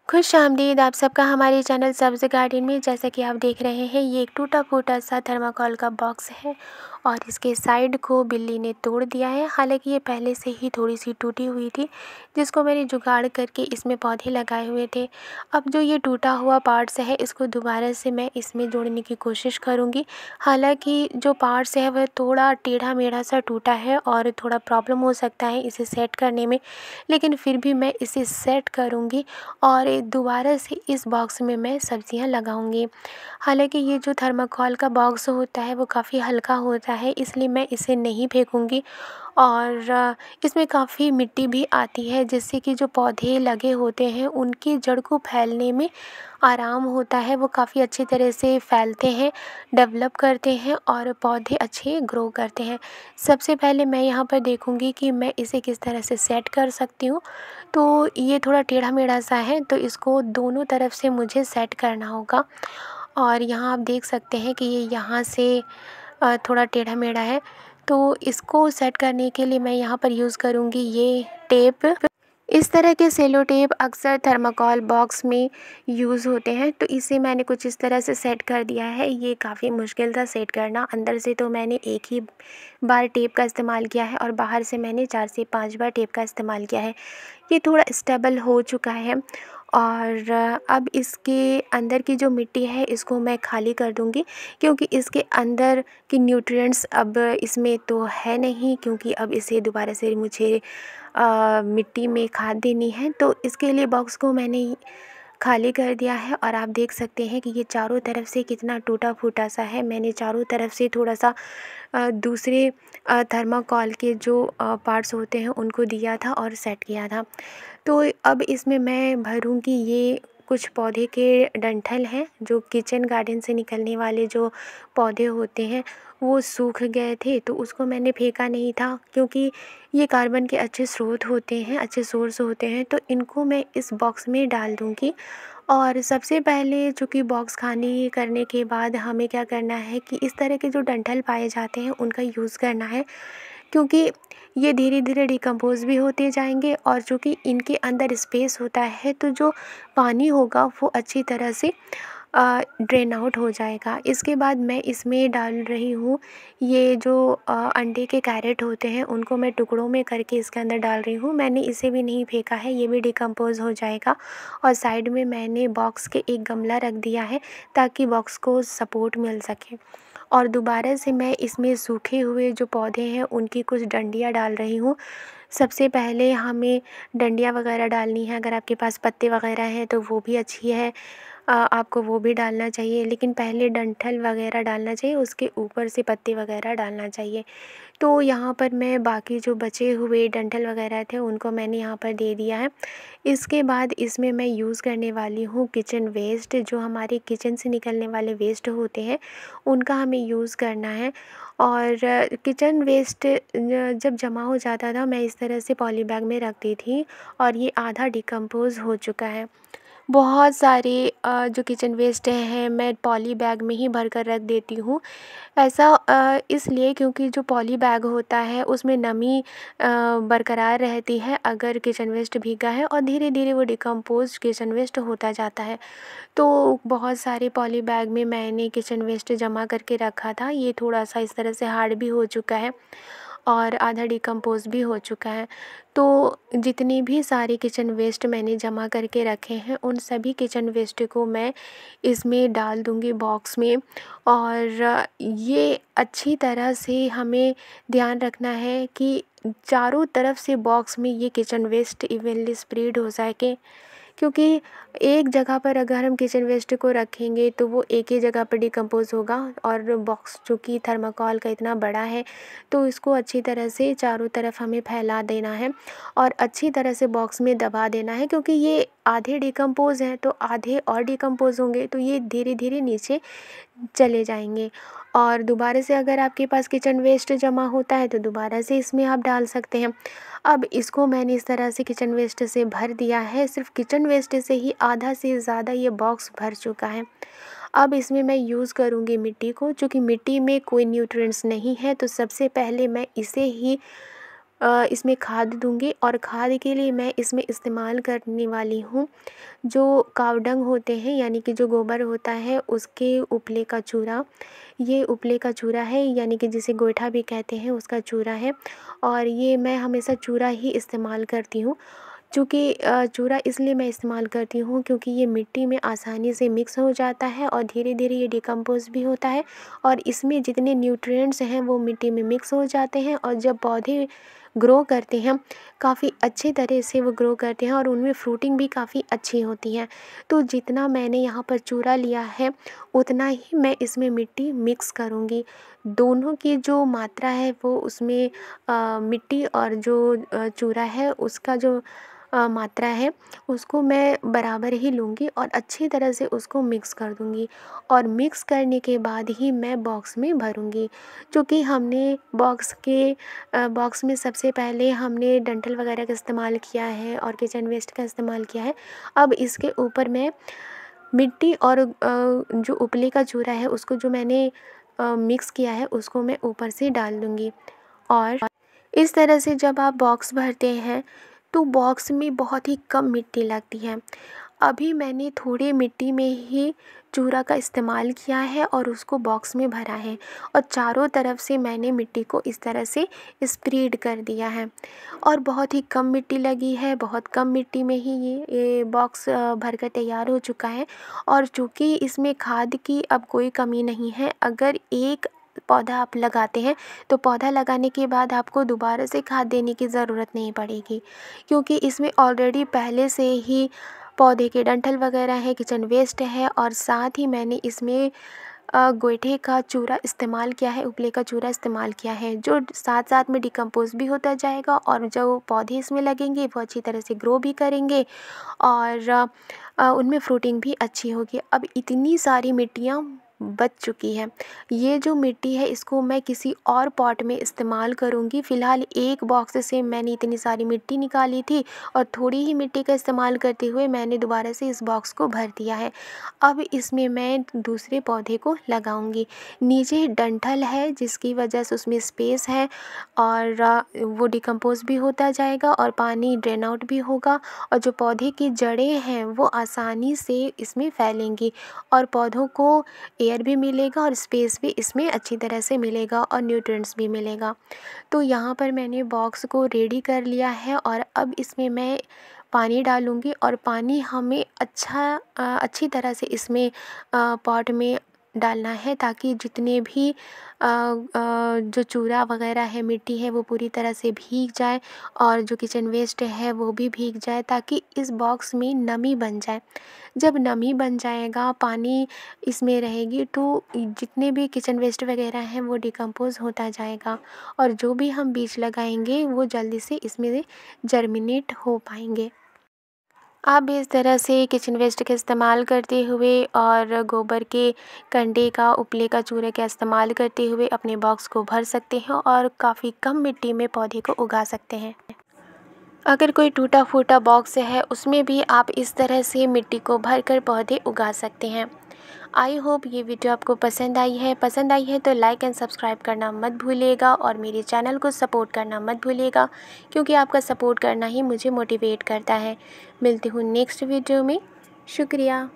खुशामदीद आप सबका हमारे चैनल सब्ज़ गार्डन में। जैसा कि आप देख रहे हैं, ये एक टूटा फूटा सा थर्माकोल का बॉक्स है और इसके साइड को बिल्ली ने तोड़ दिया है। हालांकि ये पहले से ही थोड़ी सी टूटी हुई थी, जिसको मैंने जुगाड़ करके इसमें पौधे लगाए हुए थे। अब जो ये टूटा हुआ पार्ट्स है, इसको दोबारा से मैं इसमें जोड़ने की कोशिश करूँगी। हालांकि जो पार्ट्स है वह थोड़ा टेढ़ा मेढ़ा सा टूटा है और थोड़ा प्रॉब्लम हो सकता है इसे सेट करने में, लेकिन फिर भी मैं इसे सेट करूँगी और दोबारा से इस बॉक्स में मैं सब्जियां लगाऊंगी। हालांकि ये जो थर्माकोल का बॉक्स होता है वो काफ़ी हल्का होता है, इसलिए मैं इसे नहीं फेंकूंगी। और इसमें काफ़ी मिट्टी भी आती है, जिससे कि जो पौधे लगे होते हैं उनकी जड़ को फैलने में आराम होता है। वो काफ़ी अच्छी तरह से फैलते हैं, डेवलप करते हैं और पौधे अच्छे ग्रो करते हैं। सबसे पहले मैं यहाँ पर देखूँगी कि मैं इसे किस तरह से सेट कर सकती हूँ। तो ये थोड़ा टेढ़ा मेढ़ा सा है, तो इसको दोनों तरफ से मुझे सेट करना होगा। और यहाँ आप देख सकते हैं कि ये यहाँ से थोड़ा टेढ़ा मेढ़ा है, तो इसको सेट करने के लिए मैं यहाँ पर यूज़ करूँगी ये टेप। इस तरह के सेलो टेप अक्सर थर्माकोल बॉक्स में यूज़ होते हैं, तो इसे मैंने कुछ इस तरह से सेट कर दिया है। ये काफ़ी मुश्किल था सेट करना। अंदर से तो मैंने एक ही बार टेप का इस्तेमाल किया है और बाहर से मैंने 4 से 5 बार टेप का इस्तेमाल किया है। ये थोड़ा स्टेबल हो चुका है और अब इसके अंदर की जो मिट्टी है इसको मैं खाली कर दूंगी, क्योंकि इसके अंदर की न्यूट्रिएंट्स अब इसमें तो है नहीं, क्योंकि अब इसे दोबारा से मुझे मिट्टी में खाद देनी है। तो इसके लिए बॉक्स को मैंने खाली कर दिया है और आप देख सकते हैं कि ये चारों तरफ से कितना टूटा फूटा सा है। मैंने चारों तरफ से थोड़ा सा दूसरे थर्माकोल के जो पार्ट्स होते हैं उनको दिया था और सेट किया था। तो अब इसमें मैं भरूँगी ये कुछ पौधे के डंठल हैं, जो किचन गार्डन से निकलने वाले जो पौधे होते हैं वो सूख गए थे, तो उसको मैंने फेंका नहीं था, क्योंकि ये कार्बन के अच्छे स्रोत होते हैं, अच्छे सोर्स होते हैं। तो इनको मैं इस बॉक्स में डाल दूँगी। और सबसे पहले चूँकि बॉक्स खाली करने के बाद हमें क्या करना है कि इस तरह के जो डंठल पाए जाते हैं उनका यूज़ करना है, क्योंकि ये धीरे धीरे डिकम्पोज़ भी होते जाएंगे और चूँकि इनके अंदर स्पेस होता है, तो जो पानी होगा वो अच्छी तरह से ड्रेन आउट हो जाएगा। इसके बाद मैं इसमें डाल रही हूँ ये जो अंडे के कैरेट होते हैं, उनको मैं टुकड़ों में करके इसके अंदर डाल रही हूँ। मैंने इसे भी नहीं फेंका है, ये भी डिकम्पोज़ हो जाएगा। और साइड में मैंने बॉक्स के एक गमला रख दिया है, ताकि बॉक्स को सपोर्ट मिल सके। और दोबारा से मैं इसमें सूखे हुए जो पौधे हैं उनकी कुछ डंडियाँ डाल रही हूँ। सबसे पहले हमें डंडियाँ वगैरह डालनी है, अगर आपके पास पत्ते वगैरह हैं तो वो भी अच्छी है, आपको वो भी डालना चाहिए, लेकिन पहले डंठल वगैरह डालना चाहिए, उसके ऊपर से पत्ते वगैरह डालना चाहिए। तो यहाँ पर मैं बाकी जो बचे हुए डंठल वगैरह थे उनको मैंने यहाँ पर दे दिया है। इसके बाद इसमें मैं यूज़ करने वाली हूँ किचन वेस्ट। जो हमारे किचन से निकलने वाले वेस्ट होते हैं उनका हमें यूज़ करना है। और किचन वेस्ट जब जमा हो जाता था, मैं इस तरह से पॉली बैग में रखती थी और ये आधा डिकम्पोज़ हो चुका है। बहुत सारे जो किचन वेस्ट हैं मैं पॉली बैग में ही भर कर रख देती हूँ। ऐसा इसलिए क्योंकि जो पॉली बैग होता है उसमें नमी बरकरार रहती है अगर किचन वेस्ट भीगा है, और धीरे धीरे वो डिकम्पोज़ किचन वेस्ट होता जाता है। तो बहुत सारे पॉली बैग में मैंने किचन वेस्ट जमा करके रखा था। ये थोड़ा सा इस तरह से हार्ड भी हो चुका है और आधा डिकम्पोज़ भी हो चुका है। तो जितनी भी सारे किचन वेस्ट मैंने जमा करके रखे हैं उन सभी किचन वेस्ट को मैं इसमें डाल दूँगी बॉक्स में। और ये अच्छी तरह से हमें ध्यान रखना है कि चारों तरफ से बॉक्स में ये किचन वेस्ट इवनली स्प्रेड हो सके, क्योंकि एक जगह पर अगर हम किचन वेस्ट को रखेंगे तो वो एक ही जगह पर डिकम्पोज़ होगा। और बॉक्स चूँकि थर्माकोल का इतना बड़ा है, तो इसको अच्छी तरह से चारों तरफ हमें फैला देना है और अच्छी तरह से बॉक्स में दबा देना है, क्योंकि ये आधे डिकम्पोज़ हैं तो आधे और डिकम्पोज़ होंगे, तो ये धीरे धीरे नीचे चले जाएंगे। और दोबारा से अगर आपके पास किचन वेस्ट जमा होता है तो दोबारा से इसमें आप डाल सकते हैं। अब इसको मैंने इस तरह से किचन वेस्ट से भर दिया है। सिर्फ किचन वेस्ट से ही आधा से ज़्यादा ये बॉक्स भर चुका है। अब इसमें मैं यूज़ करूँगी मिट्टी को, चूँकि मिट्टी में कोई न्यूट्रिएंट्स नहीं है, तो सबसे पहले मैं इसे ही इसमें खाद दूंगी। और खाद के लिए मैं इसमें इस्तेमाल करने वाली हूँ जो काव डंग होते हैं, यानी कि जो गोबर होता है उसके उपले का चूरा। ये उपले का चूरा है, यानी कि जिसे गोइठा भी कहते हैं, उसका चूरा है। और ये मैं हमेशा चूरा ही इस्तेमाल करती हूँ। चूँकि चूरा इसलिए मैं इस्तेमाल करती हूँ क्योंकि ये मिट्टी में आसानी से मिक्स हो जाता है और धीरे धीरे ये डिकम्पोज़ भी होता है। और इसमें जितने न्यूट्रिएंट्स हैं वो मिट्टी में मिक्स हो जाते हैं, और जब पौधे ग्रो करते हैं काफ़ी अच्छे तरह से वो ग्रो करते हैं और उनमें फ्रूटिंग भी काफ़ी अच्छी होती है। तो जितना मैंने यहाँ पर चूरा लिया है उतना ही मैं इसमें मिट्टी मिक्स करूँगी। दोनों की जो मात्रा है वो उसमें मिट्टी और जो चूरा है उसका जो मात्रा है उसको मैं बराबर ही लूँगी और अच्छी तरह से उसको मिक्स कर दूँगी। और मिक्स करने के बाद ही मैं बॉक्स में भरूँगी। चूँकि हमने बॉक्स में सबसे पहले हमने डंठल वगैरह का इस्तेमाल किया है और किचन वेस्ट का इस्तेमाल किया है। अब इसके ऊपर मैं मिट्टी और जो उपले का चूरा है उसको जो मैंने मिक्स किया है उसको मैं ऊपर से डाल दूँगी। और इस तरह से जब आप बॉक्स भरते हैं तो बॉक्स में बहुत ही कम मिट्टी लगती है। अभी मैंने थोड़ी मिट्टी में ही चूरा का इस्तेमाल किया है और उसको बॉक्स में भरा है, और चारों तरफ से मैंने मिट्टी को इस तरह से स्प्रेड कर दिया है और बहुत ही कम मिट्टी लगी है। बहुत कम मिट्टी में ही ये बॉक्स भरकर तैयार हो चुका है। और चूँकि इसमें खाद की अब कोई कमी नहीं है, अगर एक पौधा आप लगाते हैं तो पौधा लगाने के बाद आपको दोबारा से खाद देने की ज़रूरत नहीं पड़ेगी, क्योंकि इसमें ऑलरेडी पहले से ही पौधे के डंठल वगैरह है, किचन वेस्ट है, और साथ ही मैंने इसमें गोइठे का चूरा इस्तेमाल किया है, उपले का चूरा इस्तेमाल किया है, जो साथ साथ में डिकम्पोज़ भी होता जाएगा और जो पौधे इसमें लगेंगे वो अच्छी तरह से ग्रो भी करेंगे और उनमें फ्रूटिंग भी अच्छी होगी। अब इतनी सारी मिट्टियाँ बच चुकी है। ये जो मिट्टी है इसको मैं किसी और पॉट में इस्तेमाल करूँगी। फ़िलहाल एक बॉक्स से मैंने इतनी सारी मिट्टी निकाली थी और थोड़ी ही मिट्टी का इस्तेमाल करते हुए मैंने दोबारा से इस बॉक्स को भर दिया है। अब इसमें मैं दूसरे पौधे को लगाऊंगी। नीचे डंठल है जिसकी वजह से उसमें स्पेस है और वो डिकम्पोज़ भी होता जाएगा और पानी ड्रेन आउट भी होगा, और जो पौधे की जड़ें हैं वो आसानी से इसमें फैलेंगी और पौधों को एयर भी मिलेगा और स्पेस भी इसमें अच्छी तरह से मिलेगा और न्यूट्रिएंट्स भी मिलेगा। तो यहाँ पर मैंने बॉक्स को रेडी कर लिया है और अब इसमें मैं पानी डालूँगी और पानी हमें अच्छी तरह से इसमें पॉट में डालना है, ताकि जितने भी जो चूरा वगैरह है, मिट्टी है, वो पूरी तरह से भीग जाए और जो किचन वेस्ट है वो भी भीग जाए, ताकि इस बॉक्स में नमी बन जाए। जब नमी बन जाएगा, पानी इसमें रहेगी, तो जितने भी किचन वेस्ट वगैरह हैं वो डिकम्पोज़ होता जाएगा और जो भी हम बीज लगाएंगे वो जल्दी से इसमें जर्मिनेट हो पाएंगे। आप भी इस तरह से किचन वेस्ट का इस्तेमाल करते हुए और गोबर के कंडे का, उपले का चूरे का इस्तेमाल करते हुए अपने बॉक्स को भर सकते हैं और काफ़ी कम मिट्टी में पौधे को उगा सकते हैं। अगर कोई टूटा फूटा बॉक्स है उसमें भी आप इस तरह से मिट्टी को भरकर पौधे उगा सकते हैं। आई होप ये वीडियो आपको पसंद आई है तो लाइक एंड सब्सक्राइब करना मत भूलिएगा और मेरे चैनल को सपोर्ट करना मत भूलिएगा, क्योंकि आपका सपोर्ट करना ही मुझे मोटिवेट करता है। मिलती हूँ नेक्स्ट वीडियो में। शुक्रिया।